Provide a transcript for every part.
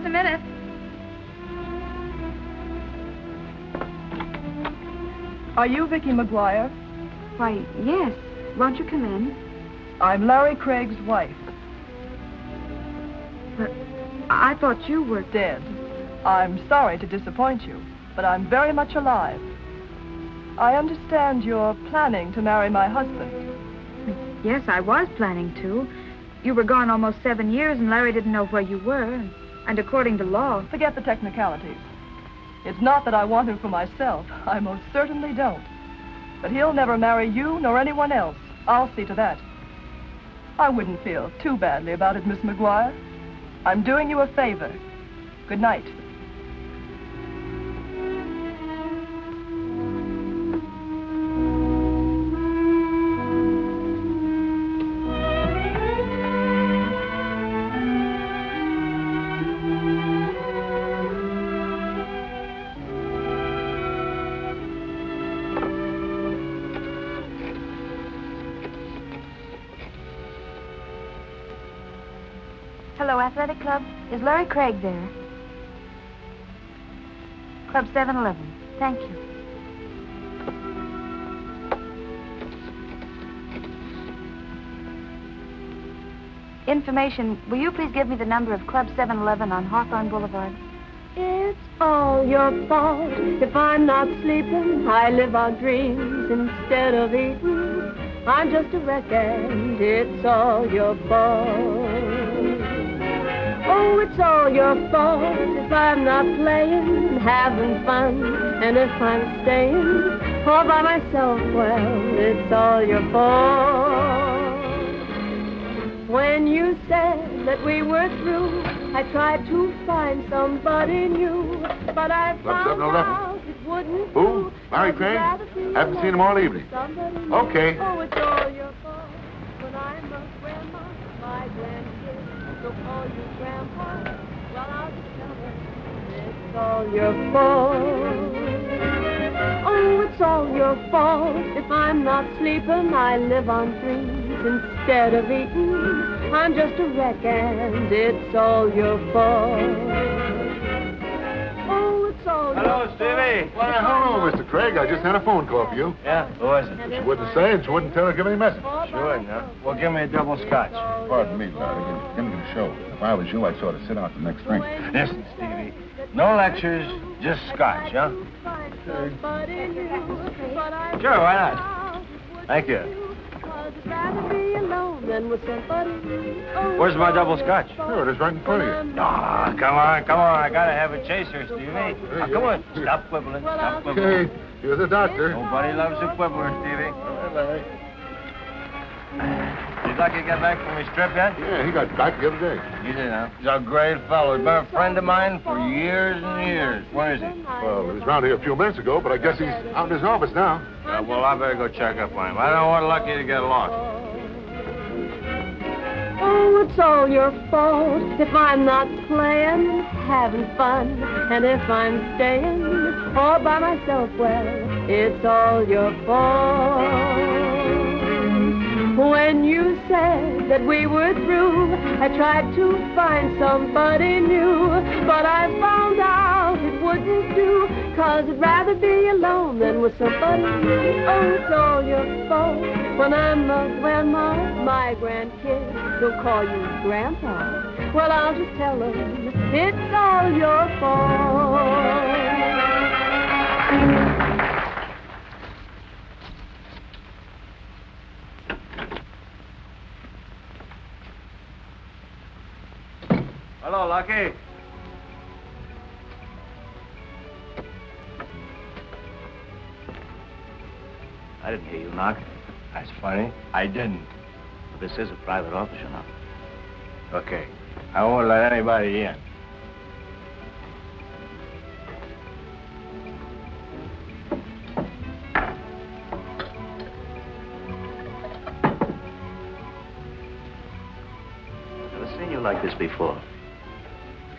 a minute. Are you Vicky McGuire? Why, yes. Won't you come in? I'm Larry Craig's wife. But I thought you were... Dead. I'm sorry to disappoint you, but I'm very much alive. I understand you're planning to marry my husband. Yes, I was planning to. You were gone almost 7 years, and Larry didn't know where you were. And according to law... Forget the technicalities. It's not that I want him for myself. I most certainly don't. But he'll never marry you nor anyone else. I'll see to that. I wouldn't feel too badly about it, Miss McGuire. I'm doing you a favor. Good night. Hello, Athletic Club. Is Larry Craig there? Club 711. Thank you. Information. Will you please give me the number of Club 711 on Hawthorne Boulevard? It's all your fault if I'm not sleeping. I live on dreams instead of eating. I'm just a wreck and it's all your fault. Oh, it's all your fault if I'm not playing, having fun, and if I'm staying all by myself. Well, it's all your fault. When you said that we were through, I tried to find somebody new, but I found out it wouldn't do. Who? Larry Craig? Haven't seen him all evening. Okay. Oh, it's all your fault when I'm a grandma, my grandkids will call you grandpa. Well, I'll just tell them it's all your fault. Oh, it's all your fault if I'm not sleeping. I live on dreams instead of eating. I'm just a wreck and it's all your fault. Oh, it's all Hello, your Stevie. Why, hello, Mr. Craig. I just had a phone call for you. Yeah, who is it? She wouldn't say and she wouldn't tell her to give any message. Sure, no. Well, give me a double scotch. Pardon me, Larry. You're going to get a show. If I was you, I'd sort of sit out the next drink. Listen, Stevie. No lectures, just scotch, huh? Sure, why not? Thank you. Where's my double scotch? Sure, it is right in front of you. Ah, come on. I gotta have a chaser, Stevie. Now, come on. Stop quibbling. Stop quibbling. Hey, you're the doctor. Nobody loves a quibbler, Stevie. All right, Larry. Did Lucky get back from his trip yet? Yeah, he got back the other day. He did, huh? He's a great fellow. He's been a friend of mine for years and years. Where is he? Well, he was around here a few minutes ago, but I guess he's out in his office now. Well, I better go check up on him. I don't want Lucky to get lost. Oh, it's all your fault if I'm not playing, having fun, and if I'm staying all by myself. Well, it's all your fault. When you said that we were through, I tried to find somebody new, but I found out it wouldn't do, 'cause I'd rather be alone than with somebody new. Oh, it's all your fault when I'm a grandma, my grandkids will call you grandpa. Well, I'll just tell them it's all your fault. Hello, Lucky. I didn't hear you knock. That's funny. I didn't. But this is a private office, you know. Okay. I won't let anybody in. Never seen you like this before.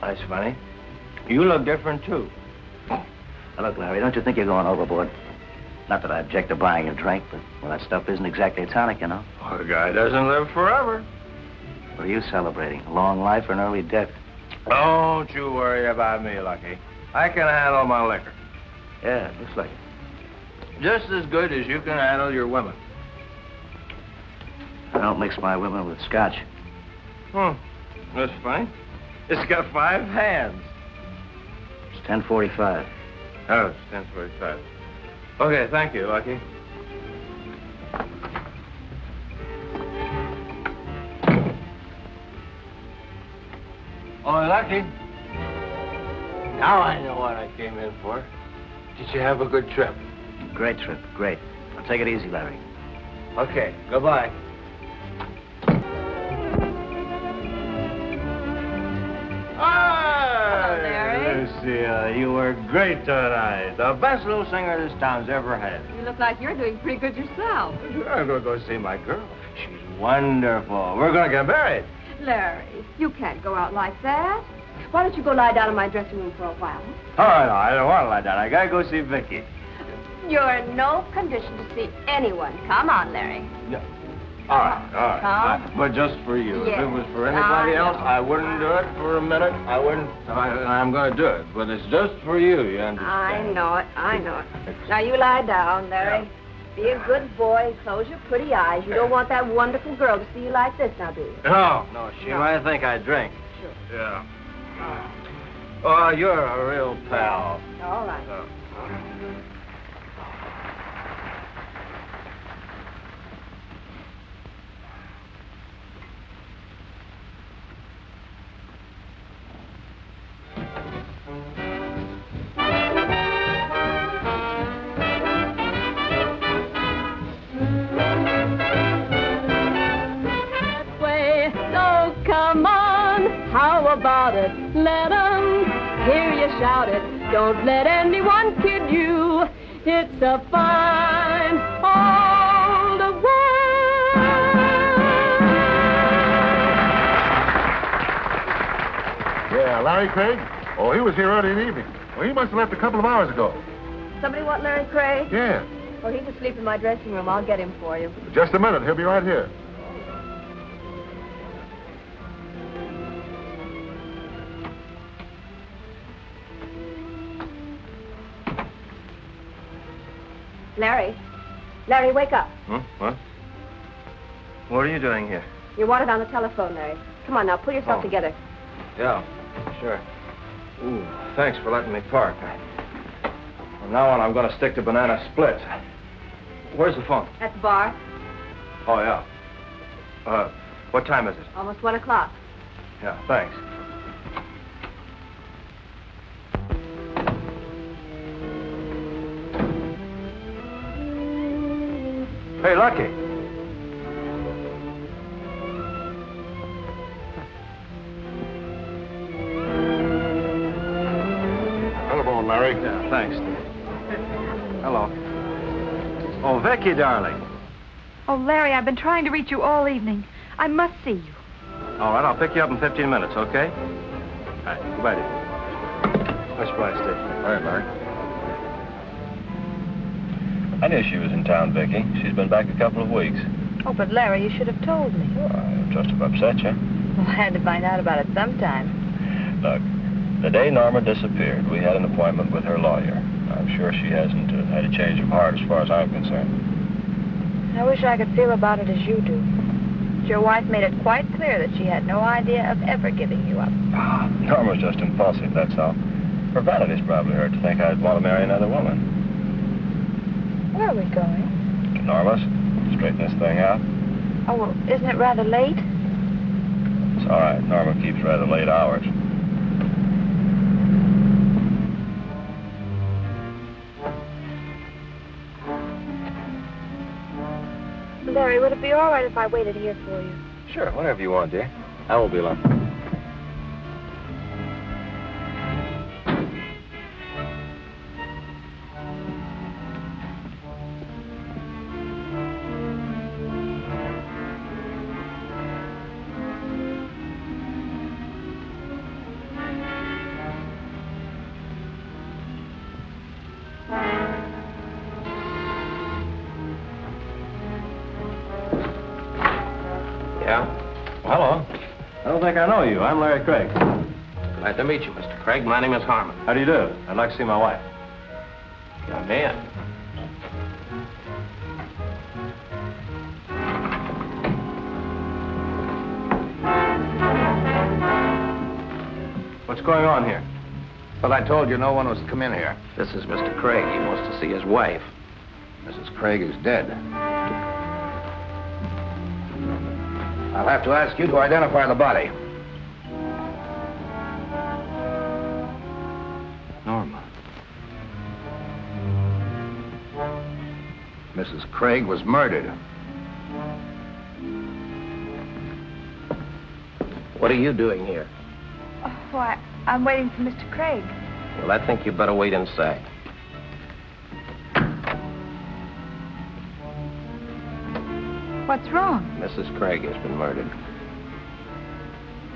That's funny. You look different, too. Now, look, Larry, don't you think you're going overboard? Not that I object to buying a drink, but, well, that stuff isn't exactly a tonic, you know. Well, the guy doesn't live forever. What are you celebrating? A long life or an early death? Don't you worry about me, Lucky. I can handle my liquor. Yeah, looks like it. Just as good as you can handle your women. I don't mix my women with scotch. That's fine. It's got 5 hands. It's 10:45. Oh, it's 10:45. Okay, thank you, Lucky. Oh, Lucky. Now I know what I came in for. Did you have a good trip? Great trip, great. Now take it easy, Larry. Okay, goodbye. Hello, Larry. Lucia, you were great tonight. The best little singer this town's ever had. You look like you're doing pretty good yourself. Sure, I'm going to go see my girl. She's wonderful. We're going to get married. Larry, you can't go out like that. Why don't you go lie down in my dressing room for a while? Oh, no, I don't want to lie down. I got to go see Vicky. You're in no condition to see anyone. Come on, Larry. Yeah. All right. Come. But just for you. Yes, If it was for anybody I else, know. I wouldn't do it for a minute. I wouldn't. I'm going to do it. But it's just for you, you understand? I know it. Now, you lie down, Larry. Be a good boy. Close your pretty eyes. You don't want that wonderful girl to see you like this, now, do you? No. She might think I drink. Sure. Yeah. Oh, you're a real pal. All right. How about it? Let 'em hear you shout it. Don't let anyone kid you. It's a fine old world. Yeah, Larry Craig? Oh, he was here early in the evening. Well, he must have left a couple of hours ago. Somebody want Larry Craig? Yeah. Oh, he's asleep in my dressing room. I'll get him for you. Just a minute. He'll be right here. Larry, wake up. What? What are you doing here? You're wanted on the telephone, Larry. Come on now, pull yourself together. Yeah, sure. Ooh, thanks for letting me park. From now on, I'm going to stick to banana splits. Where's the phone? At the bar. Oh, yeah. What time is it? Almost 1 o'clock. Yeah, thanks. Hey, Lucky. Telephone, Larry. Yeah, thanks. Hello. Oh, Vicky, darling. Oh, Larry, I've been trying to reach you all evening. I must see you. All right, I'll pick you up in 15 minutes, okay? All right, goodbye, dear. Much obliged, Steve. All right, Larry. I knew she was in town, Vicky. She's been back a couple of weeks. Oh, but Larry, you should have told me. Well, I trust have upset you. Well, I had to find out about it sometime. Look, the day Norma disappeared, we had an appointment with her lawyer. I'm sure she hasn't had a change of heart as far as I'm concerned. I wish I could feel about it as you do. Your wife made it quite clear that she had no idea of ever giving you up. Norma's just impulsive, that's all. Her vanity's probably hurt to think I'd want to marry another woman. Where are we going? Norma's, straighten this thing out. Oh, well, isn't it rather late? It's all right. Norma keeps rather late hours. Larry, would it be all right if I waited here for you? Sure, whenever you want, dear. I won't be long. Yeah? Well, hello. I don't think I know you. I'm Larry Craig. Glad to meet you, Mr. Craig. My name is Harmon. How do you do? I'd like to see my wife. Come in. What's going on here? But I told you no one was to come in here. This is Mr. Craig. He wants to see his wife. Mrs. Craig is dead. I'll have to ask you to identify the body. Norma. Mrs. Craig was murdered. What are you doing here? Oh, I'm waiting for Mr. Craig. Well, I think you better wait inside. What's wrong? Mrs. Craig has been murdered.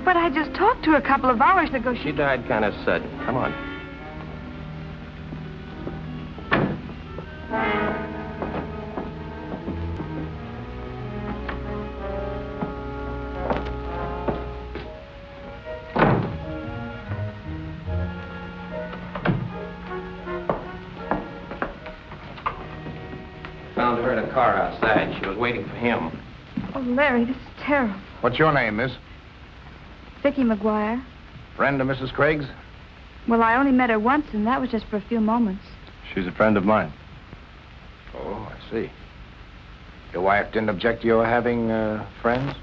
But I just talked to her a couple of hours ago. She died kind of sudden. Come on. Found her in a car outside. She was waiting for him. Oh, Larry, this is terrible. What's your name, miss? Vicki McGuire. Friend of Mrs. Craig's? Well, I only met her once, and that was just for a few moments. She's a friend of mine. Oh, I see. Your wife didn't object to your having friends?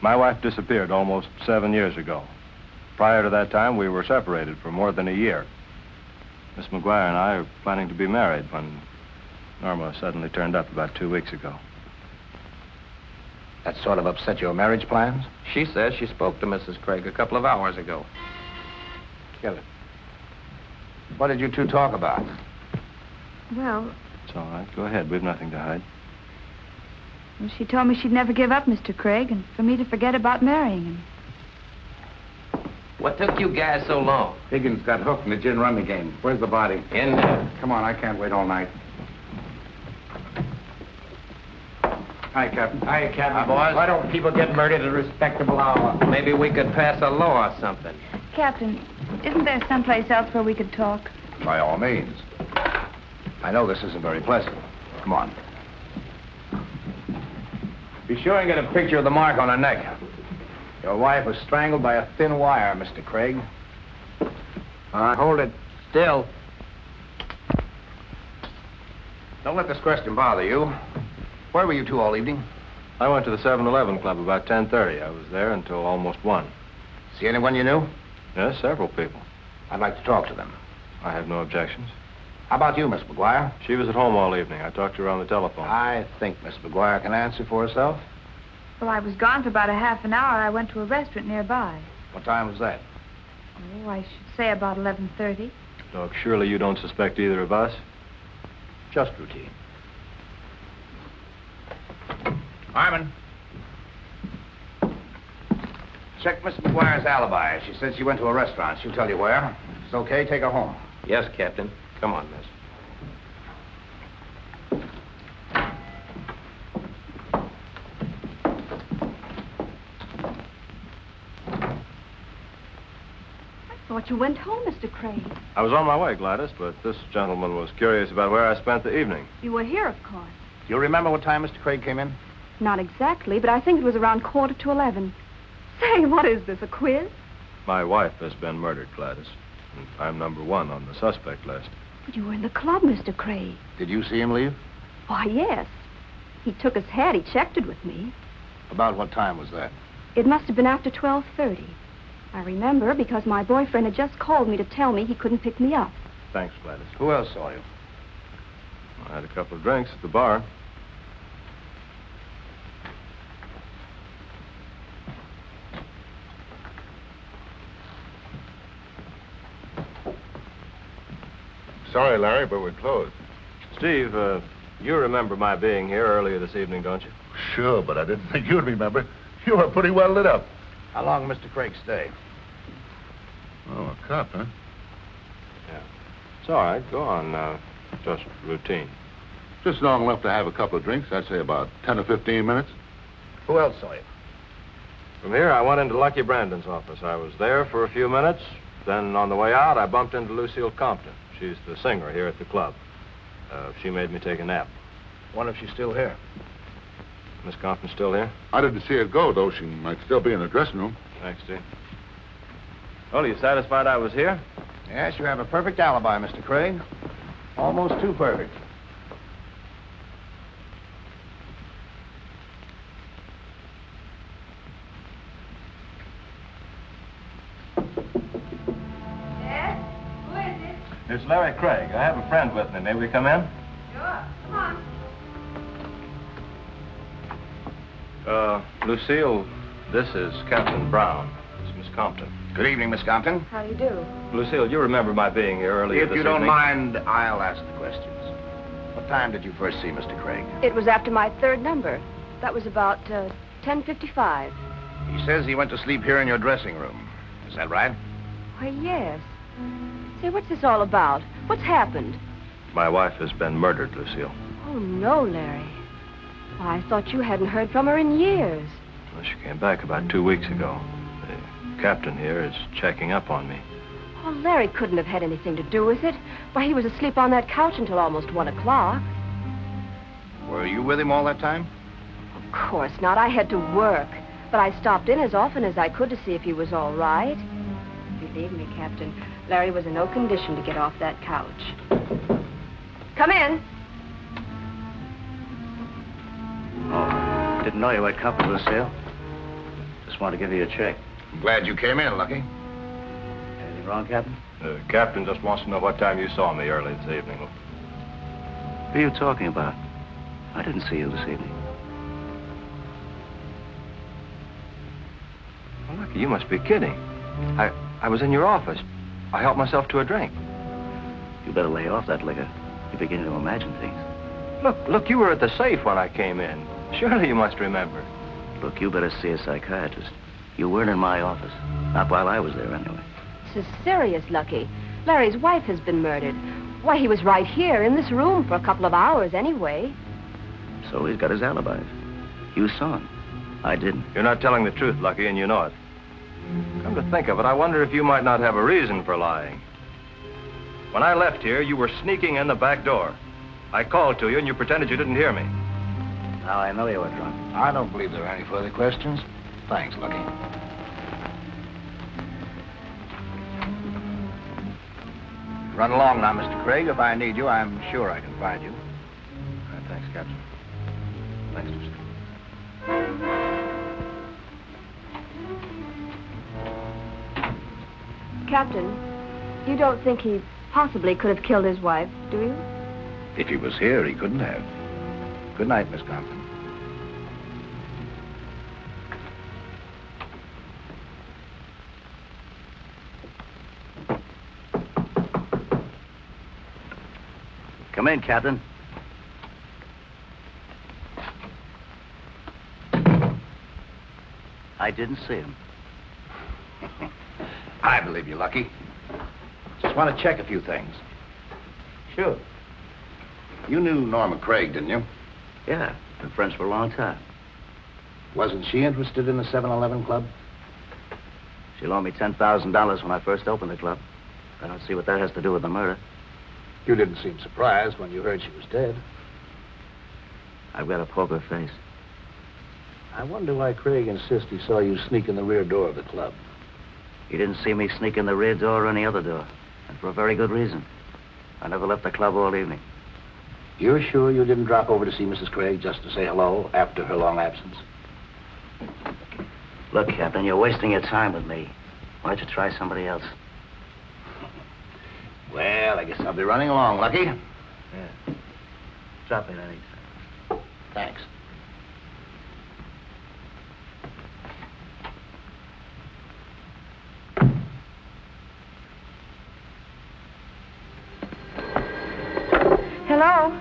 My wife disappeared almost 7 years ago. Prior to that time, we were separated for more than a year. Miss McGuire and I are planning to be married when Norma suddenly turned up about 2 weeks ago. That sort of upset your marriage plans? She says she spoke to Mrs. Craig a couple of hours ago. Get it. What did you two talk about? Well, It's all right. Go ahead. We've nothing to hide. she told me she'd never give up Mr. Craig and for me to forget about marrying him. What took you guys so long? Higgins got hooked in the gin rummy game. Where's the body? In there. Come on, I can't wait all night. Hi, Captain. Hi, Captain. Hi, boys. Why don't people get murdered at a respectable hour? Maybe we could pass a law or something. Captain, isn't there someplace else where we could talk? By all means. I know this isn't very pleasant. Come on. Be sure and get a picture of the mark on her neck. Your wife was strangled by a thin wire, Mr. Craig. All right, hold it still. Don't let this question bother you. Where were you two all evening? I went to the 7-Eleven club about 10:30. I was there until almost 1. See anyone you knew? Yes, several people. I'd like to talk to them. I have no objections. How about you, Miss McGuire? She was at home all evening. I talked to her on the telephone. I think Miss McGuire can answer for herself. Well, I was gone for about a half an hour. I went to a restaurant nearby. What time was that? Oh, I should say about 11:30. Look, surely you don't suspect either of us? Just routine. Harmon. Check Miss McGuire's alibi. She said she went to a restaurant. She'll tell you where. If it's okay, take her home. Yes, Captain. Come on, miss. I thought you went home, Mr. Craig. I was on my way, Gladys, but this gentleman was curious about where I spent the evening. You were here, of course. Do you remember what time Mr. Craig came in? Not exactly, but I think it was around 11:15. Say, what is this, a quiz? My wife has been murdered, Gladys. And I'm number 1 on the suspect list. But you were in the club, Mr. Craig. Did you see him leave? Why, yes. He took his hat. He checked it with me. About what time was that? It must have been after 12:30. I remember because my boyfriend had just called me to tell me he couldn't pick me up. Thanks, Gladys. Who else saw you? I had a couple of drinks at the bar. Sorry, Larry, but we're closed. Steve, you remember my being here earlier this evening, don't you? Sure, but I didn't think you'd remember. You were pretty well lit up. How long Mr. Craig stay? Oh, a cop, huh? Yeah. It's all right. Go on. Just routine. Just long enough to have a couple of drinks. I'd say about 10 or 15 minutes. Who else saw you? From here, I went into Lucky Brandon's office. I was there for a few minutes. Then, on the way out, I bumped into Lucille Compton. She's the singer here at the club. She made me take a nap. Wonder if she's still here. Miss Compton still here? I didn't see her go, though. She might still be in the dressing room. Thanks, Steve. Well, are you satisfied I was here? Yes, you have a perfect alibi, Mr. Craig. Almost too perfect. Yes? Who is it? It's Larry Craig. I have a friend with me. May we come in? Sure. Come on. Lucille, this is Captain Brown. It's Miss Compton. Good evening, Miss Compton. How do you do? Lucille, you remember my being here earlier If this you don't evening? mind, I'll ask the questions. What time did you first see Mr. Craig? It was after my third number. That was about 10:55. He says he went to sleep here in your dressing room. Is that right? Why, yes. Say, what's this all about? What's happened? My wife has been murdered, Lucille. Oh, no, Larry. Why, I thought you hadn't heard from her in years. Well, she came back about 2 weeks ago. The captain here is checking up on me. Oh, Larry couldn't have had anything to do with it. Why, he was asleep on that couch until almost 1 o'clock. Were you with him all that time? Of course not. I had to work. But I stopped in as often as I could to see if he was all right. Believe me, Captain, Larry was in no condition to get off that couch. Come in. Oh, didn't know you had company, Lucille. Just wanted to give you a check. I'm glad you came in, Lucky. Anything wrong, Captain? The captain just wants to know what time you saw me early this evening. Who are you talking about? I didn't see you this evening. Well, Lucky, you must be kidding. I was in your office. I helped myself to a drink. You better lay off that liquor. You're beginning to imagine things. Look, you were at the safe when I came in. Surely you must remember. Look, you better see a psychiatrist. You weren't in my office. Not while I was there, anyway. This is serious, Lucky. Larry's wife has been murdered. Why, he was right here in this room for a couple of hours anyway. So he's got his alibis. You saw him. I didn't. You're not telling the truth, Lucky, and you know it. Come to think of it, I wonder if you might not have a reason for lying. When I left here, you were sneaking in the back door. I called to you, and you pretended you didn't hear me. Now I know you were drunk. I don't believe there are any further questions. Thanks, Lucky. Run along now, Mr. Craig. If I need you, I'm sure I can find you. All right, thanks, Captain. Thanks, Lucille. Captain, you don't think he possibly could have killed his wife, do you? If he was here, he couldn't have. Good night, Miss Compton. Come in, Captain. I didn't see him. I believe you, Lucky. Just want to check a few things. Sure. You knew Norma Craig, didn't you? Yeah, been friends for a long time. Wasn't she interested in the 7-Eleven club? She loaned me $10,000 when I first opened the club. I don't see what that has to do with the murder. You didn't seem surprised when you heard she was dead. I've got a poker face. I wonder why Craig insists he saw you sneak in the rear door of the club. He didn't see me sneak in the rear door or any other door. And for a very good reason. I never left the club all evening. You're sure you didn't drop over to see Mrs. Craig just to say hello after her long absence? Look, Captain, you're wasting your time with me. Why don't you try somebody else? Well, I guess I'll be running along, Lucky. Yeah. Drop in anytime. Thanks. Hello?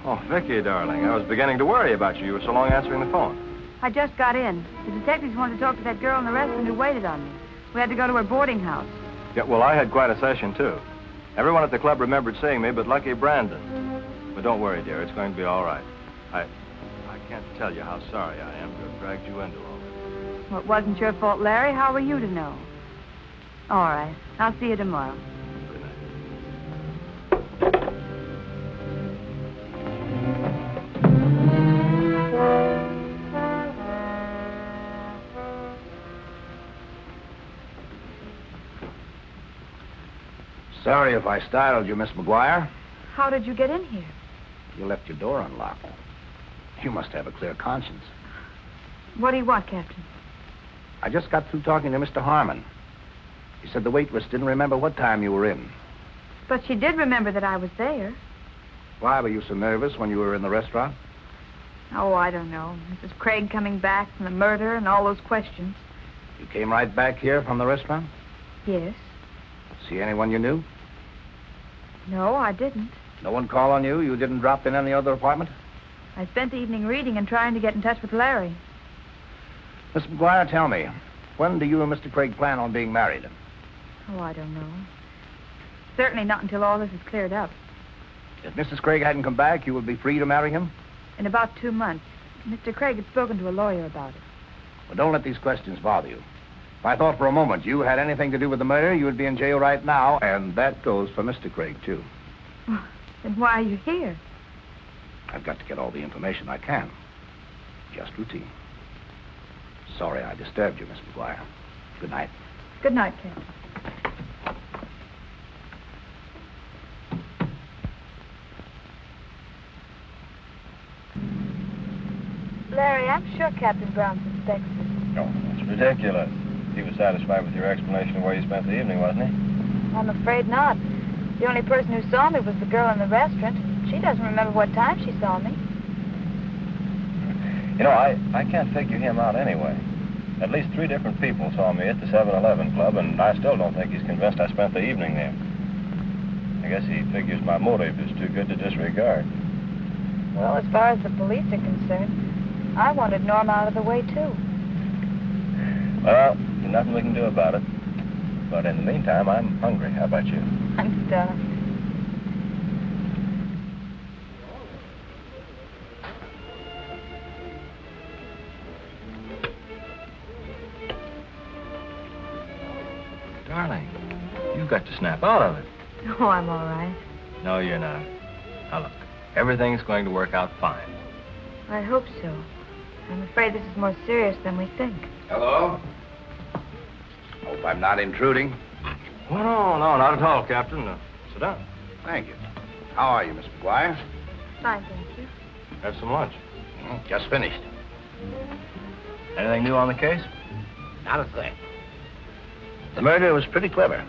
Oh, Vicky, darling, I was beginning to worry about you. You were so long answering the phone. I just got in. The detectives wanted to talk to that girl in the restaurant who waited on me. We had to go to her boarding house. Yeah, well, I had quite a session, too. Everyone at the club remembered seeing me, but Lucky Brandon. But don't worry, dear. It's going to be all right. I can't tell you how sorry I am to have dragged you into all this. Well, it wasn't your fault, Larry. How were you to know? All right. I'll see you tomorrow. Sorry if I startled you, Miss McGuire. How did you get in here? You left your door unlocked. You must have a clear conscience. What do you want, Captain? I just got through talking to Mr. Harmon. He said the waitress didn't remember what time you were in. But she did remember that I was there. Why were you so nervous when you were in the restaurant? Oh, I don't know. Mrs. Craig coming back from the murder and all those questions. You came right back here from the restaurant? Yes. See anyone you knew? No, I didn't. No one called on you? You didn't drop in any other apartment? I spent the evening reading and trying to get in touch with Larry. Miss McGuire, tell me, when do you and Mr. Craig plan on being married? Oh, I don't know. Certainly not until all this is cleared up. If Mrs. Craig hadn't come back, you would be free to marry him? In about 2 months. Mr. Craig had spoken to a lawyer about it. Well, don't let these questions bother you. If I thought for a moment you had anything to do with the murder, you would be in jail right now, and that goes for Mr. Craig, too. Well, then why are you here? I've got to get all the information I can. Just routine. Sorry I disturbed you, Miss McGuire. Good night. Good night, Captain. Larry, I'm sure Captain Brown suspects us. No, that's ridiculous. He was satisfied with your explanation of where you spent the evening, wasn't he? I'm afraid not. The only person who saw me was the girl in the restaurant. She doesn't remember what time she saw me. You know, I can't figure him out anyway. At least 3 different people saw me at the 7-Eleven Club, and I still don't think he's convinced I spent the evening there. I guess he figures my motive is too good to disregard. Well, as far as the police are concerned, I wanted Norm out of the way, too. Well, there's nothing we can do about it. But in the meantime, I'm hungry. How about you? I'm stuffed. Darling, you've got to snap out of it. Oh, I'm all right. No, you're not. Now, look, everything's going to work out fine. I hope so. I'm afraid this is more serious than we think. Hello? Hope I'm not intruding. Oh, no, not at all, Captain. Sit down. Thank you. How are you, Miss McGuire? Fine, thank you. Have some lunch. Just finished. Anything new on the case? Not a thing. The murder was pretty clever.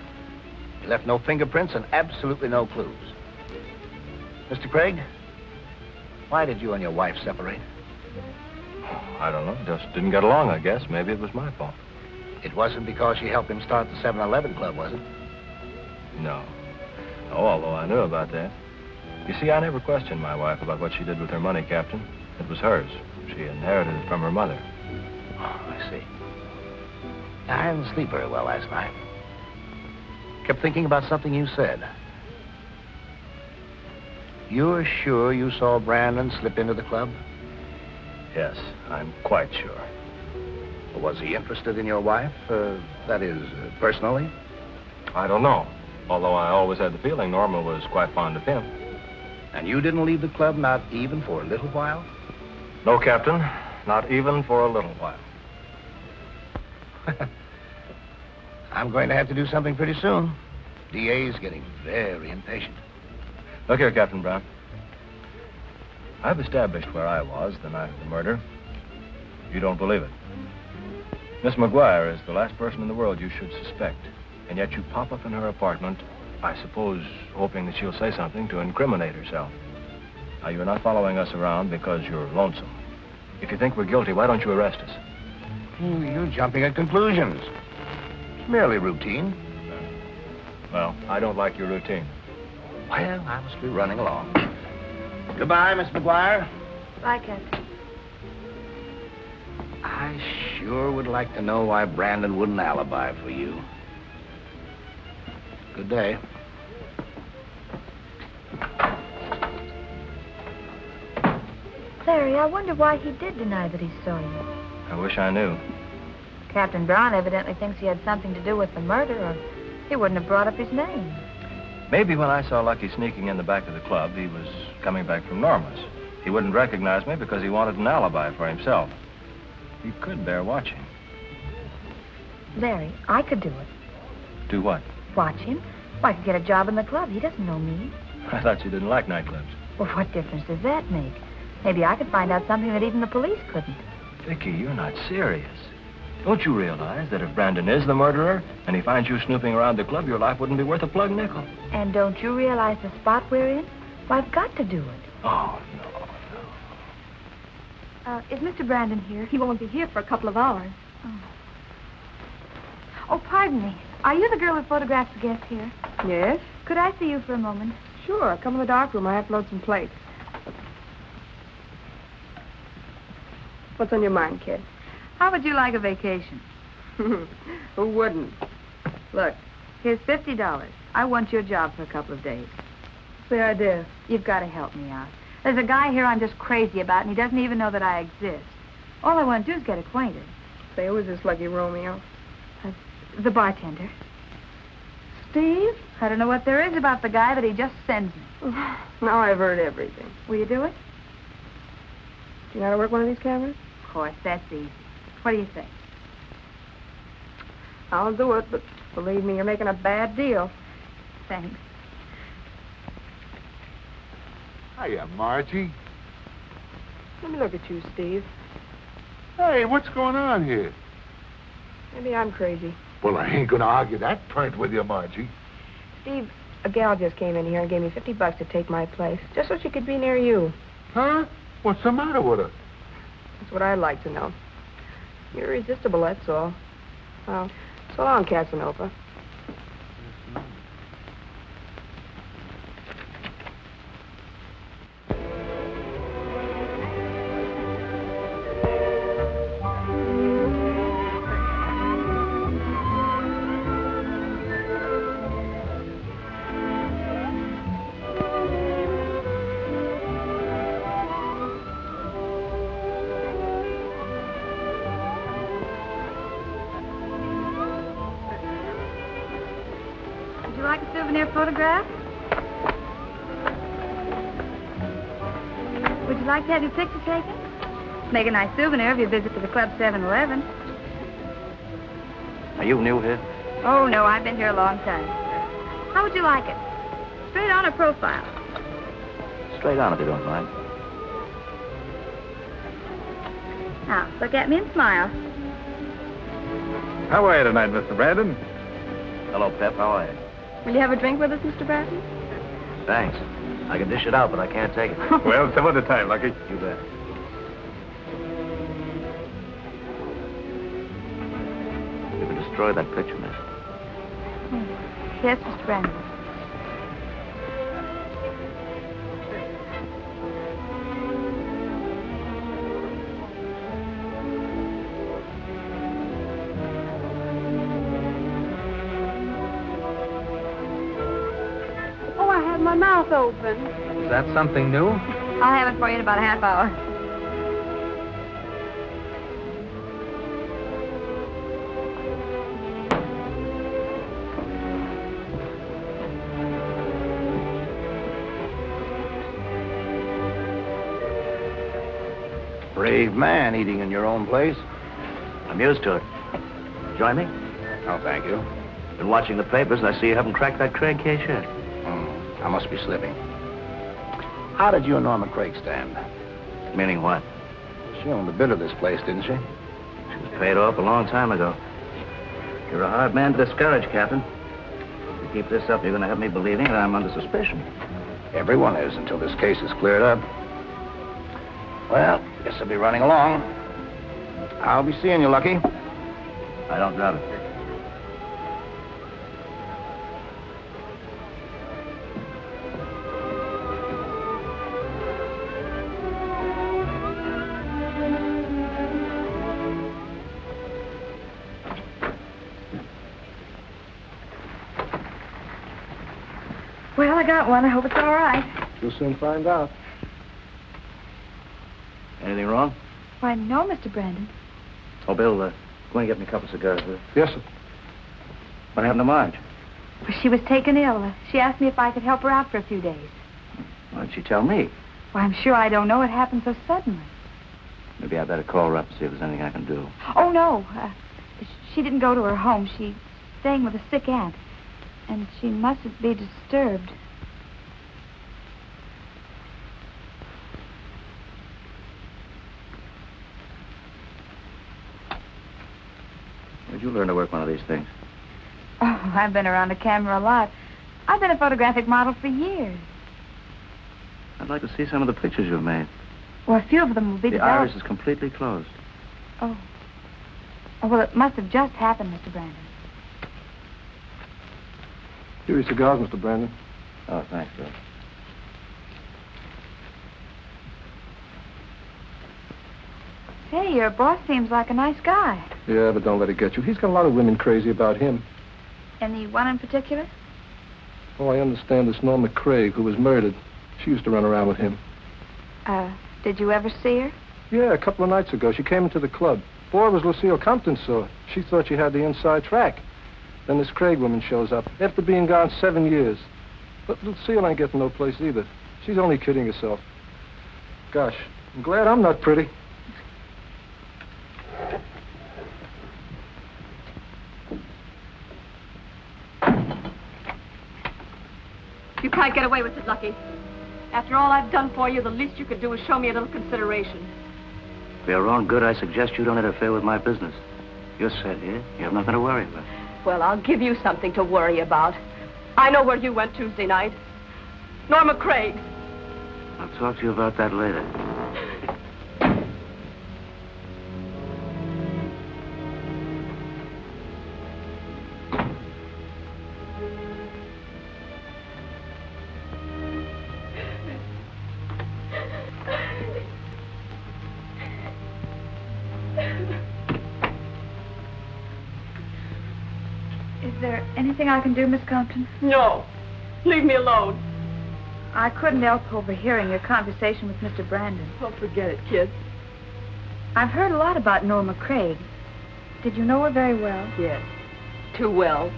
He left no fingerprints and absolutely no clues. Mr. Craig, why did you and your wife separate? I don't know. Just didn't get along, I guess. Maybe it was my fault. It wasn't because she helped him start the 7-Eleven Club, was it? No. No, although I knew about that. You see, I never questioned my wife about what she did with her money, Captain. It was hers. She inherited it from her mother. Oh, I see. I didn't sleep very well last night. Kept thinking about something you said. You're sure you saw Brandon slip into the club? Yes, I'm quite sure. Was he interested in your wife? That is, personally? I don't know. Although I always had the feeling Norma was quite fond of him. And you didn't leave the club, not even for a little while? No, Captain. Not even for a little while. I'm going to have to do something pretty soon. DA's getting very impatient. Look here, Captain Brown. I've established where I was the night of the murder. You don't believe it. Miss McGuire is the last person in the world you should suspect. And yet you pop up in her apartment, I suppose, hoping that she'll say something to incriminate herself. Now, you're not following us around because you're lonesome. If you think we're guilty, why don't you arrest us? You're jumping at conclusions. It's merely routine. Well, I don't like your routine. Well, I must be running along. Goodbye, Miss McGuire. Bye, Captain. I sure would like to know why Brandon wouldn't alibi for you. Good day. Larry, I wonder why he did deny that he saw you. I wish I knew. Captain Brown evidently thinks he had something to do with the murder, or he wouldn't have brought up his name. Maybe when I saw Lucky sneaking in the back of the club, he was coming back from Norma's. He wouldn't recognize me because he wanted an alibi for himself. He could bear watching. Larry, I could do it. Do what? Watch him. Well, I could get a job in the club. He doesn't know me. I thought you didn't like nightclubs. Well, what difference does that make? Maybe I could find out something that even the police couldn't. Vicky, you're not serious. Don't you realize that if Brandon is the murderer and he finds you snooping around the club, your life wouldn't be worth a plug nickel? And don't you realize the spot we're in? Well, I've got to do it. Oh, no. Is Mr. Brandon here? He won't be here for a couple of hours. Oh, pardon me. Are you the girl who photographs the guests here? Yes? Could I see you for a moment? Sure. Come in the dark room. I have to load some plates. What's on your mind, kid? How would you like a vacation? Who wouldn't? Look, here's $50. I want your job for a couple of days. What's the idea? You've got to help me out. There's a guy here I'm just crazy about, and he doesn't even know that I exist. All I want to do is get acquainted. Say, who is this Lucky Romeo? The bartender. Steve? I don't know what there is about the guy that he just sends me. Now I've heard everything. Will you do it? Do you know how to work one of these cameras? Of course, that's easy. What do you say? I'll do it, but believe me, you're making a bad deal. Thanks. Hiya, Margie. Let me look at you, Steve. Hey, what's going on here? Maybe I'm crazy. Well, I ain't gonna argue that point with you, Margie. Steve, a gal just came in here and gave me $50 to take my place, just so she could be near you. Huh? What's the matter with her? That's what I'd like to know. You're irresistible, that's all. Well, so long, Casanova. Photograph? Would you like to have your picture taken? Make a nice souvenir if you visit to the Club 7-Eleven. Are you new here? Oh, no, I've been here a long time. How would you like it? Straight on or profile? Straight on, if you don't mind. Now, look at me and smile. How are you tonight, Mr. Brandon? Hello, Pep. How are you? Will you have a drink with us, Mr. Bratton? Thanks. I can dish it out, but I can't take it. Well, some other time, Lucky. You bet. You can destroy that picture, miss. Yes, Mr. Brandon. My mouth open. Is that something new? I'll have it for you in about a half hour. Brave man eating in your own place. I'm used to it. Join me? No, thank you. Been watching the papers, and I see you haven't cracked that Craig case yet. I must be slipping. How did you and Norma Craig stand? Meaning what? She owned a bit of this place, didn't she? She was paid off a long time ago. You're a hard man to discourage, Captain. If you keep this up, you're going to have me believing that I'm under suspicion. Everyone is until this case is cleared up. Well, guess I'll be running along. I'll be seeing you, Lucky. I don't doubt it. Well, I got one. I hope it's all right. You'll soon find out. Anything wrong? Why, no, Mr. Brandon. Oh, Bill, Go and get me a couple of cigars, will you? Yes, sir. What happened to Marge? Well, she was taken ill. She asked me if I could help her out for a few days. Why didn't she tell me? Well, I'm sure I don't know. It happened so suddenly. Maybe I better call her up and see if there's anything I can do. Oh, no. She didn't go to her home. She's staying with a sick aunt. And she mustn't be disturbed. Where'd you learn to work one of these things? Oh, I've been around a camera a lot. I've been a photographic model for years. I'd like to see some of the pictures you've made. Well, a few of them will be The developed. iris is completely closed. Oh. Oh, well, it must have just happened, Mr. Brandon. Here are your cigars, Mr. Brandon. Oh, thanks, Bill. Hey, your boss seems like a nice guy. Yeah, but don't let it get you. He's got a lot of women crazy about him. Any one in particular? Oh, I understand this Norma Craig, who was murdered. She used to run around with him. Did you ever see her? Yeah, a couple of nights ago. She came into the club. Boy, was Lucille Compton saw her. She thought she had the inside track. Then this Craig woman shows up, after being gone 7 years. But Lucille ain't getting no place either. She's only kidding herself. Gosh, I'm glad I'm not pretty. You can't get away with it, Lucky. After all I've done for you, the least you could do is show me a little consideration. For your own good, I suggest you don't interfere with my business. You're set here. You have nothing to worry about. Well, I'll give you something to worry about. I know where you went Tuesday night. Norma Craig. I'll talk to you about that later. Is there anything I can do, Miss Compton? No. Leave me alone. I couldn't help overhearing your conversation with Mr. Brandon. Oh, forget it, kid. I've heard a lot about Norma Craig. Did you know her very well? Yes. Too well.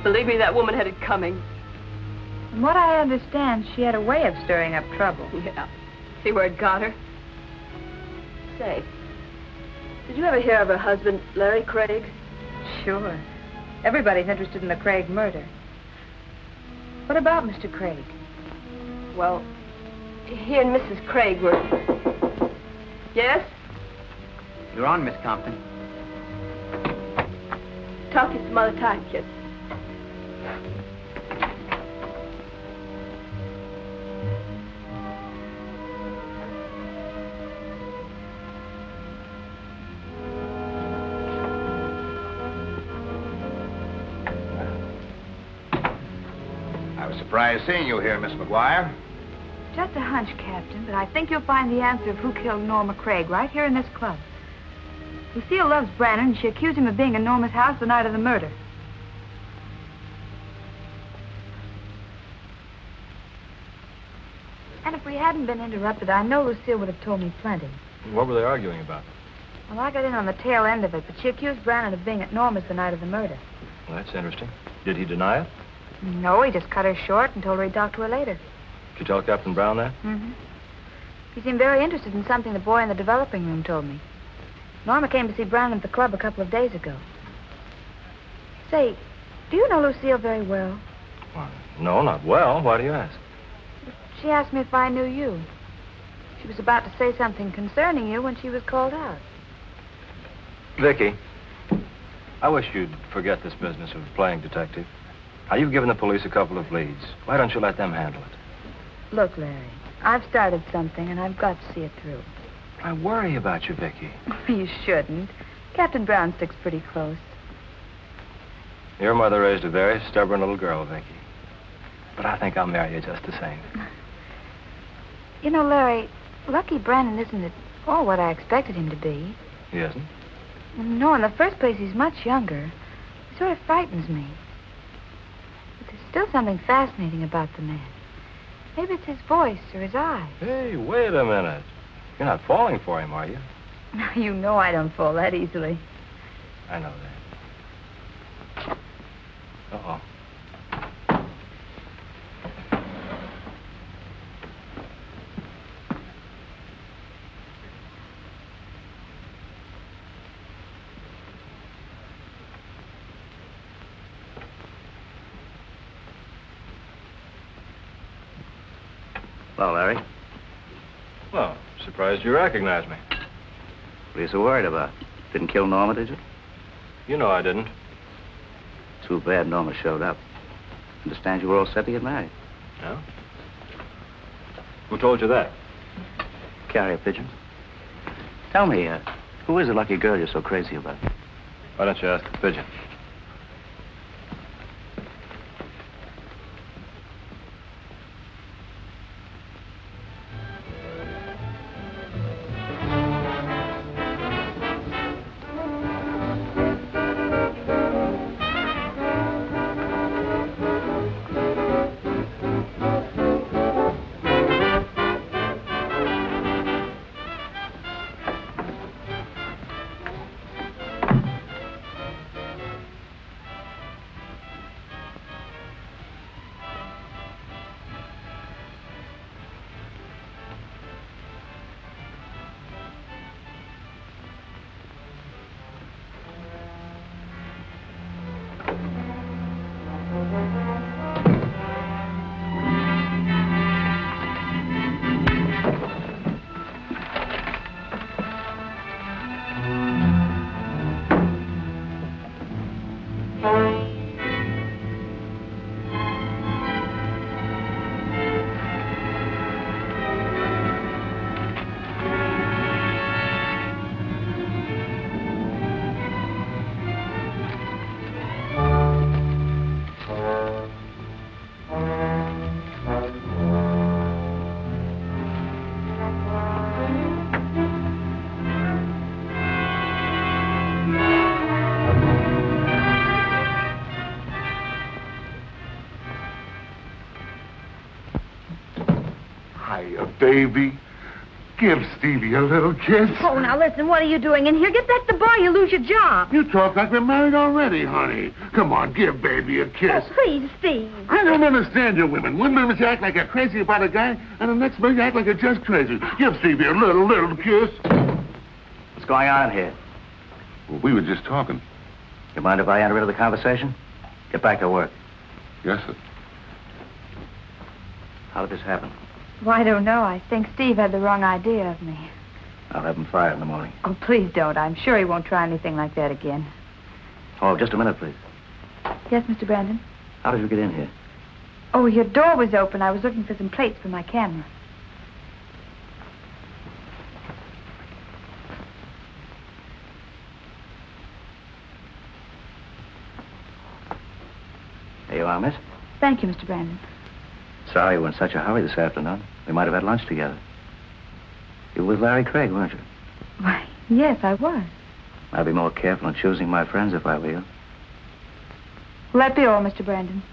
Believe me, that woman had it coming. From what I understand, she had a way of stirring up trouble. Yeah. See where it got her? Say, did you ever hear of her husband, Larry Craig? Sure. Everybody's interested in the Craig murder. What about Mr. Craig? Well, he and Mrs. Craig were... Yes? You're on, Miss Compton. Talk to you some other time, kid. I was surprised seeing you here, Miss McGuire. Just a hunch, Captain, but I think you'll find the answer of who killed Norma Craig right here in this club. Lucille loves Brandon, and she accused him of being in Norma's house the night of the murder. And if we hadn't been interrupted, I know Lucille would have told me plenty. What were they arguing about? Well, I got in on the tail end of it, but she accused Brandon of being at Norma's the night of the murder. Well, that's interesting. Did he deny it? No, he just cut her short and told her he'd talk to her later. Did you tell Captain Brown that? Mm-hmm. He seemed very interested in something the boy in the developing room told me. Norma came to see Brandon at the club a couple of days ago. Say, do you know Lucille very well? Well, no, not well. Why do you ask? She asked me if I knew you. She was about to say something concerning you when she was called out. Vicky, I wish you'd forget this business of playing detective. Now, you've given the police a couple of leads. Why don't you let them handle it? Look, Larry, I've started something, and I've got to see it through. I worry about you, Vicky. You shouldn't. Captain Brown sticks pretty close. Your mother raised a very stubborn little girl, Vicky. But I think I'll marry you just the same. You know, Larry, Lucky Brandon isn't at all what I expected him to be. He isn't? No, in the first place, he's much younger. He sort of frightens me. But there's still something fascinating about the man. Maybe it's his voice or his eyes. Hey, wait a minute. You're not falling for him, are you? You know I don't fall that easily. I know that. Uh-oh. Hello, Larry. Well, surprised you recognized me. What are you so worried about? Didn't kill Norma, did you? You know I didn't. Too bad Norma showed up. Understand you were all set to get married. No? Who told you that? Carrier pigeons. Tell me, who is the lucky girl you're so crazy about? Why don't you ask the pigeon? Baby. Give Stevie a little kiss. Oh, now listen, what are you doing in here? Get back to the bar, you lose your job. You talk like we're married already, honey. Come on, give baby a kiss. Oh, please, Steve. I don't understand you women. One minute you act like you're crazy about a guy, and the next minute you act like you're just crazy. Give Stevie a little kiss. What's going on in here? Well, we were just talking. You mind if I enter into the conversation? Get back to work. Yes, sir. How did this happen? Well, I don't know. I think Steve had the wrong idea of me. I'll have him fired in the morning. Oh, please don't. I'm sure he won't try anything like that again. Oh, just a minute, please. Yes, Mr. Brandon? How did you get in here? Oh, your door was open. I was looking for some plates for my camera. There you are, miss. Thank you, Mr. Brandon. Sorry you were in such a hurry this afternoon. We might have had lunch together. You were with Larry Craig, weren't you? Why, yes, I was. I'd be more careful in choosing my friends if I were you. Will that be all, Mr. Brandon?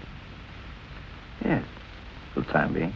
Yes, for the time being.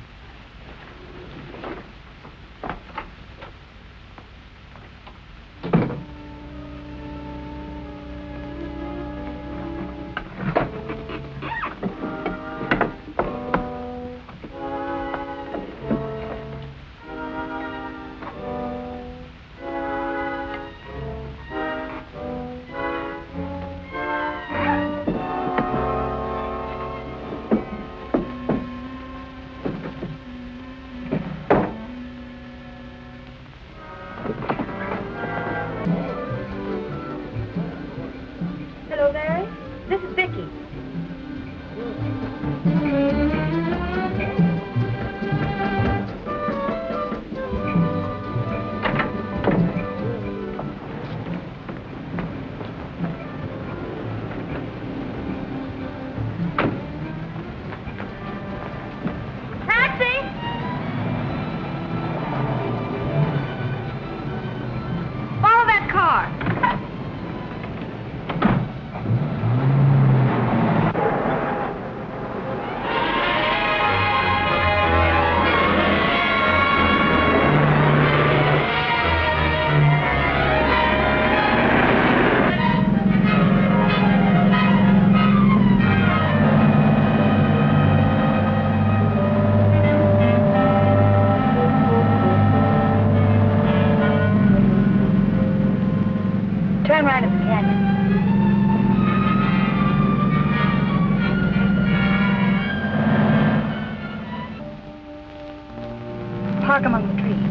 side of the canyon. Park among the trees.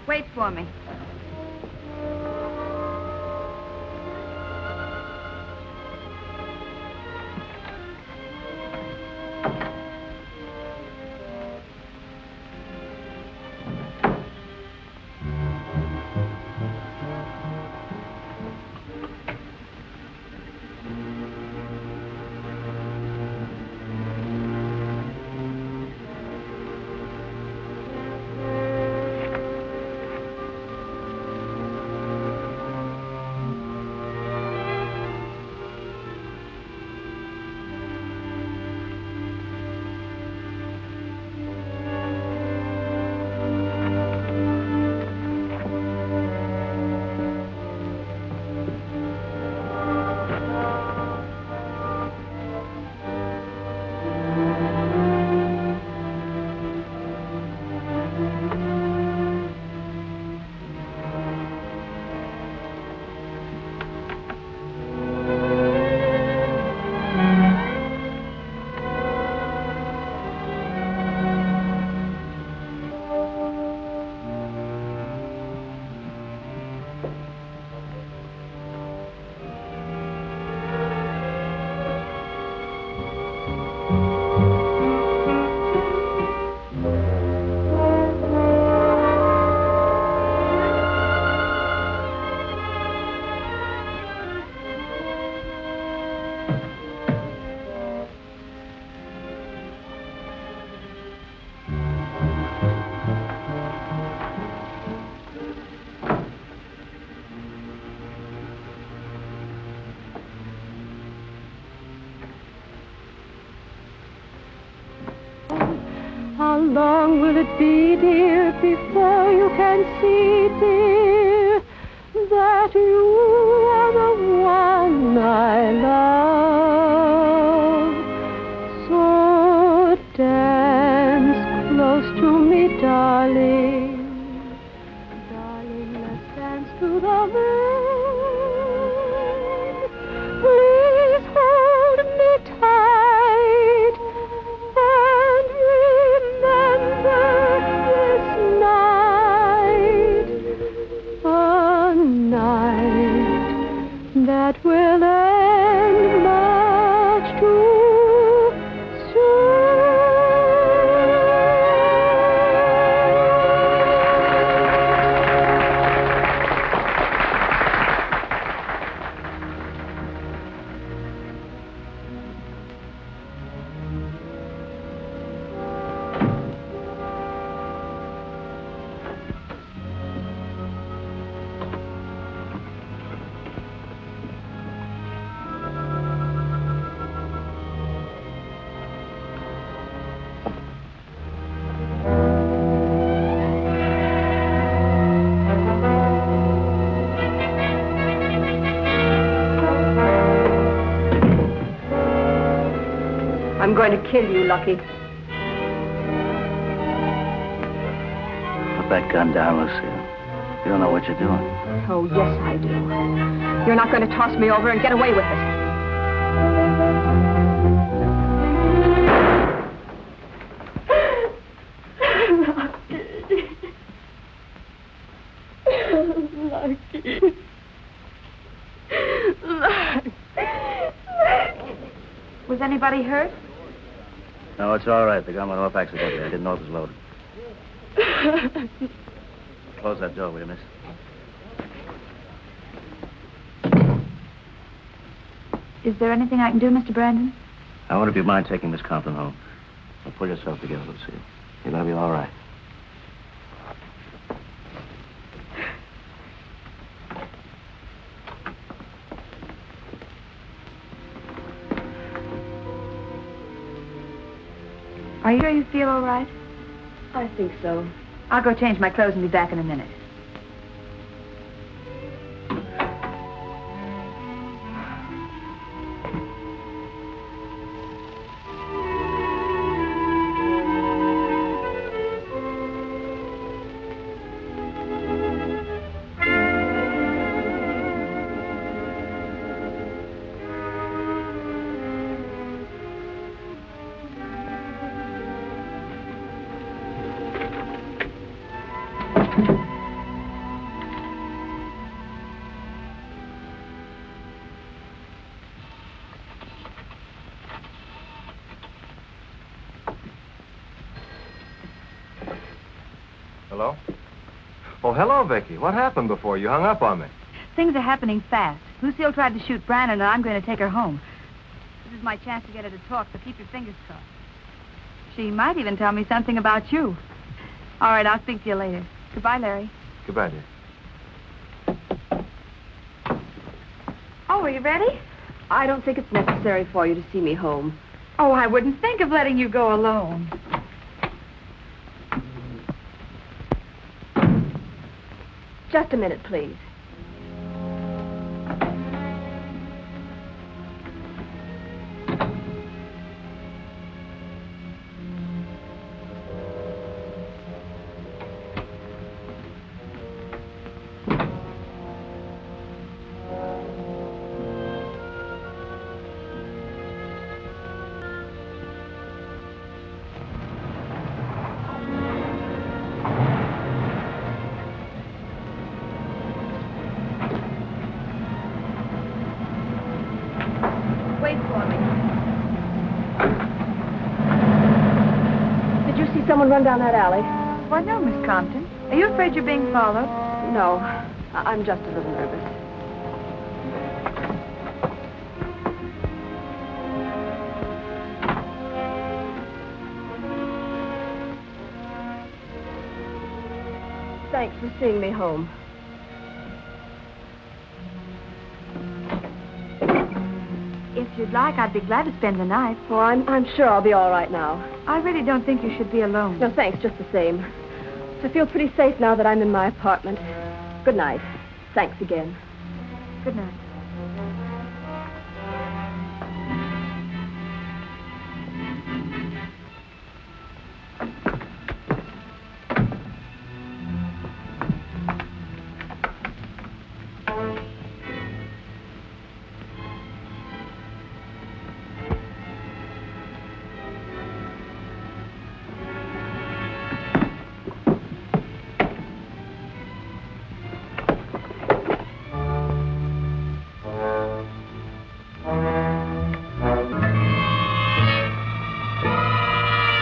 Wait for me. How long will it be, dear, before you can see, dear, that you are the one I love? So dance close to me, darling. Darling, let's dance to the moon. Please hold me tight and remember this night, a night that will end much too I'm going to kill you, Lucky. Put that gun down, Lucille. You don't know what you're doing. Oh, yes, I do. You're not going to toss me over and get away with it. Lucky. Was anybody hurt? No, it's all right. The gun went off accidentally. I didn't know it was loaded. Close that door, will you, miss? Is there anything I can do, Mr. Brandon? I wonder if you mind taking Miss Compton home. Now, pull yourself together, Lucille. You're going to be all right. Are you sure you feel all right? I think so. I'll go change my clothes and be back in a minute. Hello? Oh, hello, Vicky. What happened before you hung up on me? Things are happening fast. Lucille tried to shoot Brandon, and I'm going to take her home. This is my chance to get her to talk, so keep your fingers crossed. She might even tell me something about you. All right, I'll speak to you later. Goodbye, Larry. Goodbye, dear. Oh, are you ready? I don't think it's necessary for you to see me home. Oh, I wouldn't think of letting you go alone. Just a minute, please. Wait for me. Did you see someone run down that alley? Why, no, Miss Compton. Are you afraid you're being followed? No. I'm just a little nervous. Thanks for seeing me home. If you'd like, I'd be glad to spend the night. Oh, I'm sure I'll be all right now. I really don't think you should be alone. No, thanks, just the same. I feel pretty safe now that I'm in my apartment. Good night. Thanks again. Good night.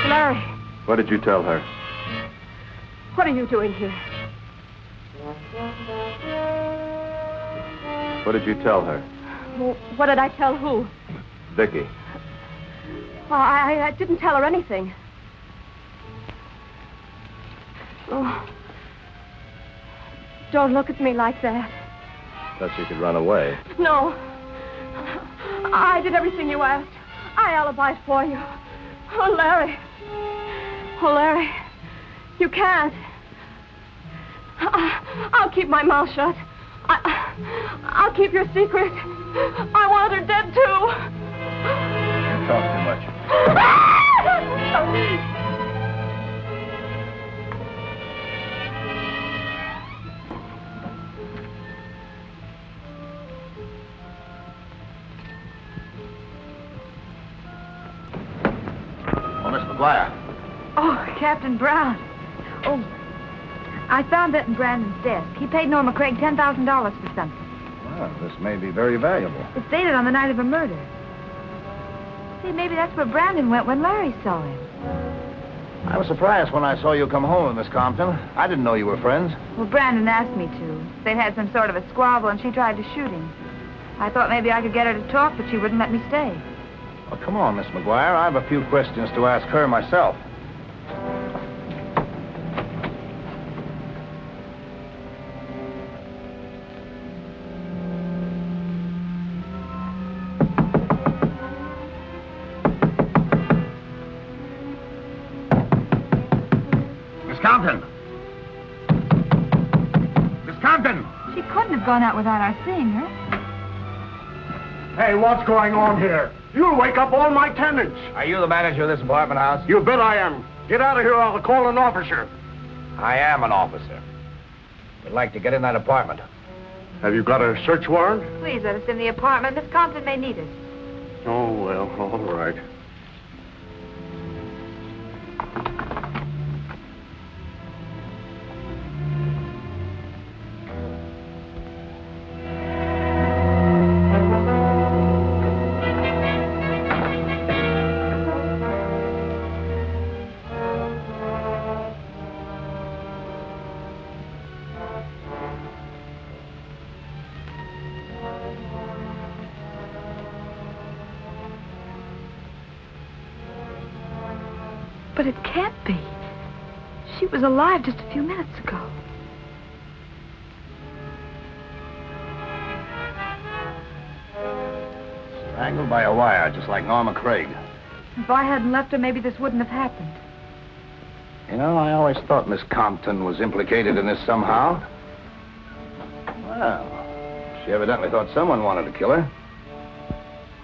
Larry, What did you tell her? what are you doing here? What did you tell her? Well, what did I tell who? Vicky. Oh, I didn't tell her anything. Oh. Don't look at me like that. Thought you could run away. No. I did everything you asked. I alibied for you. Oh, Larry. Oh, Larry. You can't. I'll keep my mouth shut. I'll keep your secret. I want her dead, too. You talk too much. Oh, Miss McGuire. Oh, Captain Brown. Oh, I found that in Brandon's desk. He paid Norma Craig $10,000 for something. Well, this may be very valuable. It's dated on the night of a murder. See, maybe that's where Brandon went when Larry saw him. I was surprised when I saw you come home with Miss Compton. I didn't know you were friends. Well, Brandon asked me to. They'd had some sort of a squabble, and she tried to shoot him. I thought maybe I could get her to talk, but she wouldn't let me stay. Well, come on, Miss McGuire. I have a few questions to ask her myself. Miss Compton! Miss Compton! She couldn't have gone out without our seeing her. Hey, what's going on here? You'll wake up all my tenants. Are you the manager of this apartment house? You bet I am. Get out of here or I'll call an officer. I am an officer. We'd like to get in that apartment. Have you got a search warrant? Please let us in the apartment. Miss Compton may need us. Oh, well, all right. But it can't be. She was alive just a few minutes ago. Strangled by a wire, just like Norma Craig. If I hadn't left her, maybe this wouldn't have happened. You know, I always thought Miss Compton was implicated in this somehow. Well, she evidently thought someone wanted to kill her.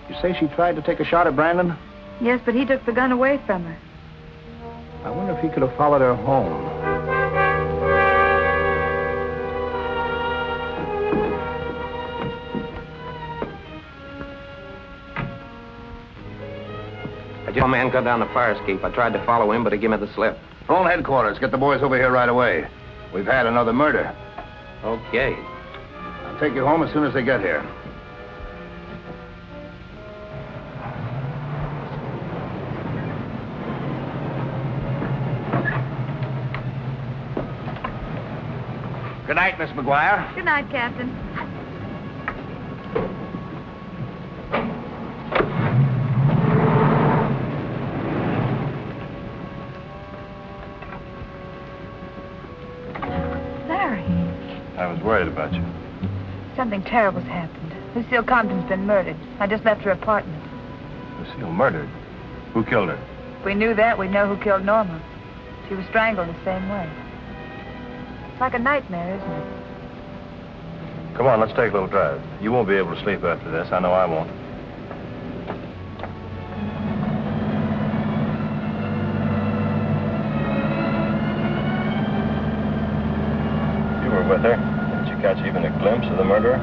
You say she tried to take a shot at Brandon? Yes, but he took the gun away from her. I wonder if he could have followed her home. Your man got down the fire escape. I tried to follow him, but he gave me the slip. Phone headquarters. Get the boys over here right away. We've had another murder. Okay. I'll take you home as soon as they get here. Good night, Miss McGuire. Good night, Captain. I was worried about you. Something terrible's happened. Lucille Compton's been murdered. I just left her apartment. Lucille murdered? Who killed her? If we knew that, we'd know who killed Norma. She was strangled the same way. It's like a nightmare, isn't it? Come on, let's take a little drive. You won't be able to sleep after this. I know I won't. You were with her? Didn't you catch even a glimpse of the murderer?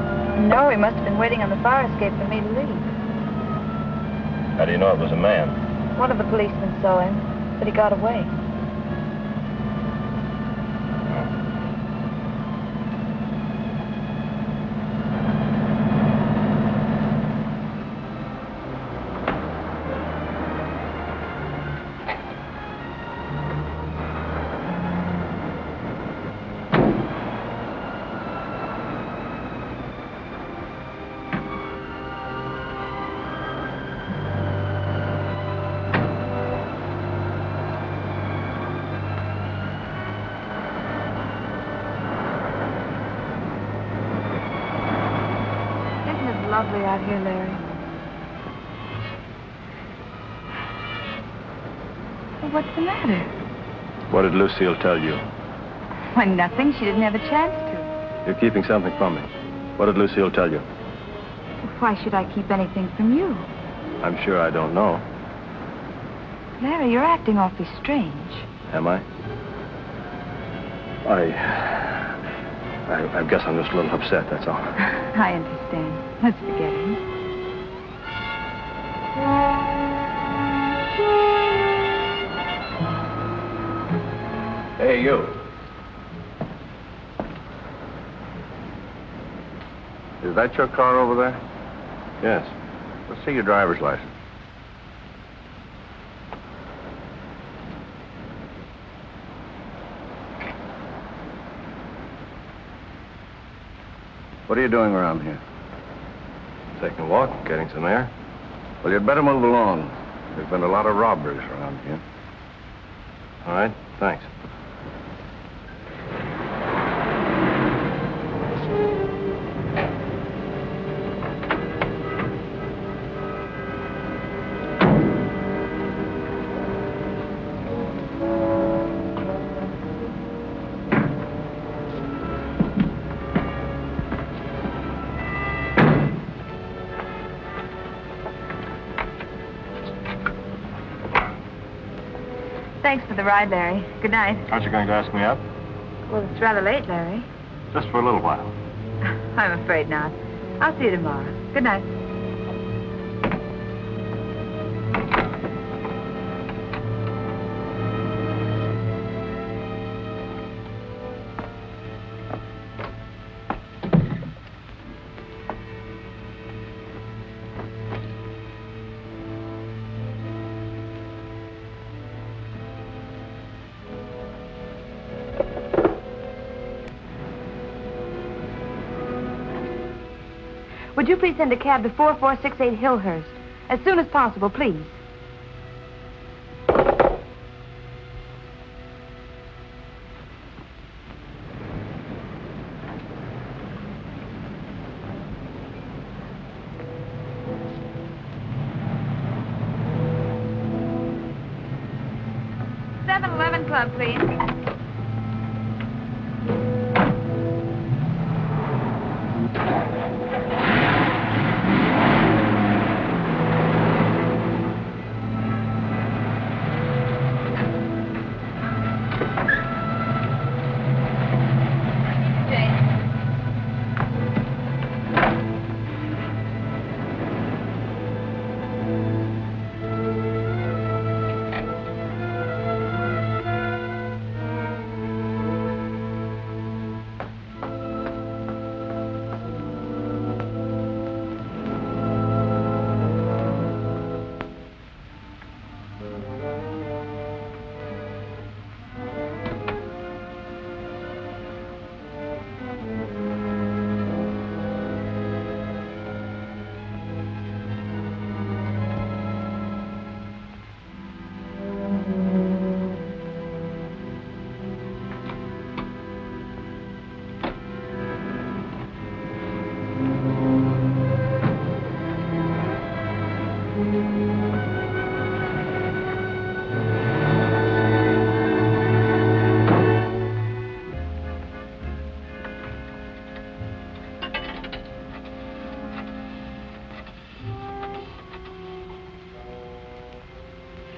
No, he must have been waiting on the fire escape for me to leave. How do you know it was a man? One of the policemen saw him, but he got away. Lovely out here, Larry. Well, what's the matter? What did Lucille tell you? Why, nothing. She didn't have a chance to. You're keeping something from me. What did Lucille tell you? Why should I keep anything from you? I'm sure I don't know. Larry, you're acting awfully strange. Am I? I guess I'm just a little upset, that's all. I understand. Let's forget him. Hey, you. Is that your car over there? Yes. Let's see your driver's license. What are you doing around here? Taking a walk, getting some air. Well, you'd better move along. There's been a lot of robberies around here. All right, thanks. Thanks for the ride, Larry. Good night. Aren't you going to ask me up? Well, it's rather late, Larry. Just for a little while. I'm afraid not. I'll see you tomorrow. Good night. Would you please send a cab to 4468 Hillhurst? As soon as possible, please. 7-Eleven Club, please.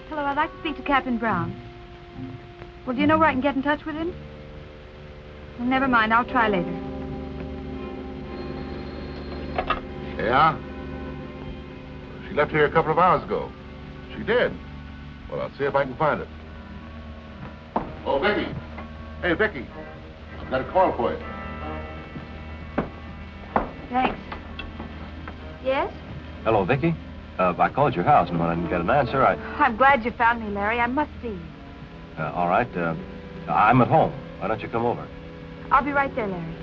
Hello, I'd like to speak to Captain Brown. Well, do you know where I can get in touch with him? Well, never mind, I'll try later. Yeah? She left here a couple of hours ago. She did. Well, I'll see if I can find her. Oh, Vicky. Hey, Vicky. I've got a call for you. Thanks. Yes? Hello, Vicky. I called your house, and when I didn't get an answer, I'm glad you found me, Larry. I must see you. all right. I'm at home. Why don't you come over? I'll be right there, Larry.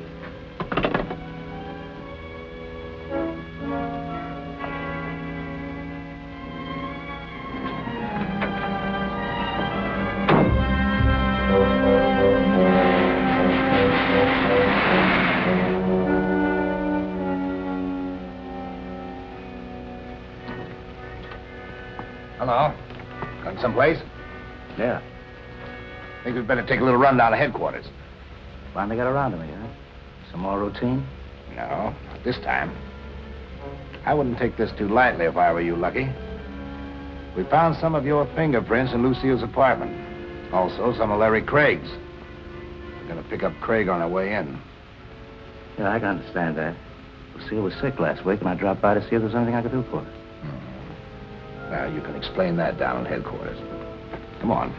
Hello. Going someplace? Yeah. Think we'd better take a little run down to headquarters. Finally got around to me, huh? Some more routine? No, not this time. I wouldn't take this too lightly if I were you, Lucky. We found some of your fingerprints in Lucille's apartment. Also, some of Larry Craig's. We're gonna pick up Craig on our way in. Yeah, I can understand that. Lucille was sick last week, and I dropped by to see if there was anything I could do for her. Now, you can explain that down at headquarters. Come on.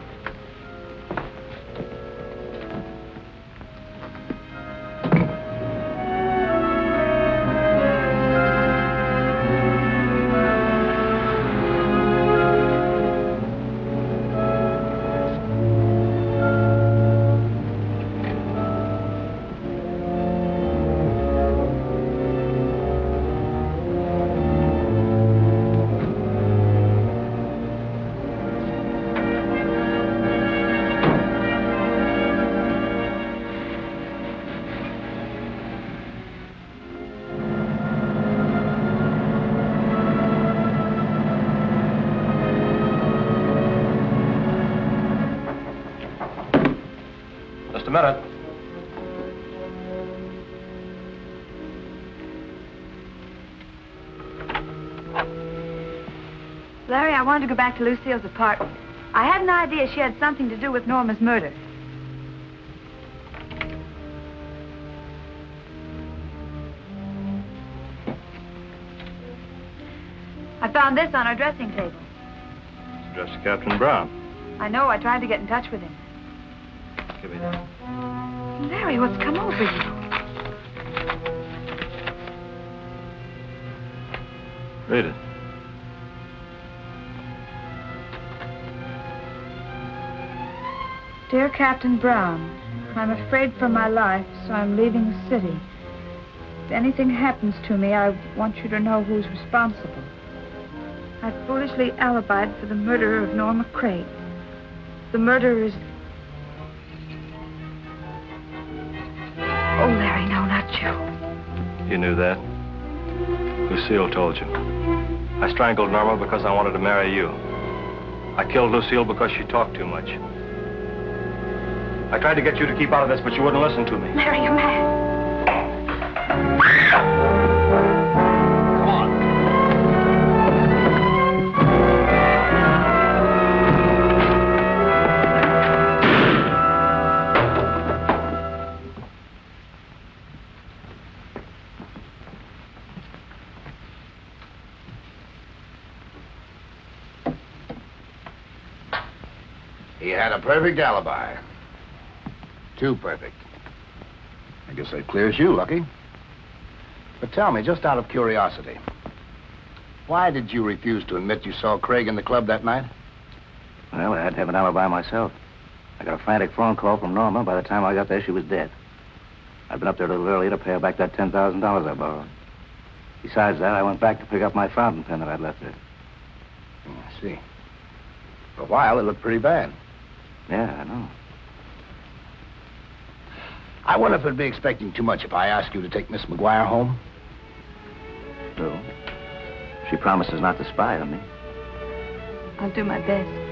Just a minute. Larry, I wanted to go back to Lucille's apartment. I had an idea she had something to do with Norma's murder. I found this on our dressing table. It's addressed to Captain Brown. I know. I tried to get in touch with him. Give me that. Larry, what's come over you? Read it. Dear Captain Brown, I'm afraid for my life, so I'm leaving the city. If anything happens to me, I want you to know who's responsible. I foolishly alibied for the murderer of Norma Craig. The murderer is... Oh, Larry, no, not you. You knew that? Lucille told you. I strangled Norma because I wanted to marry you. I killed Lucille because she talked too much. I tried to get you to keep out of this, but you wouldn't listen to me. Larry, you're mad. Come on. He had a perfect alibi. Too perfect. I guess that clears you, Lucky. But tell me, just out of curiosity, why did you refuse to admit you saw Craig in the club that night? Well, I had to have an alibi myself. I got a frantic phone call from Norma. By the time I got there, she was dead. I'd been up there a little earlier to pay her back that $10,000 I borrowed. Besides that, I went back to pick up my fountain pen that I'd left there. I see. For a while, it looked pretty bad. Yeah, I know. I wonder if it'd be expecting too much if I asked you to take Miss McGuire home. No. She promises not to spy on me. I'll do my best.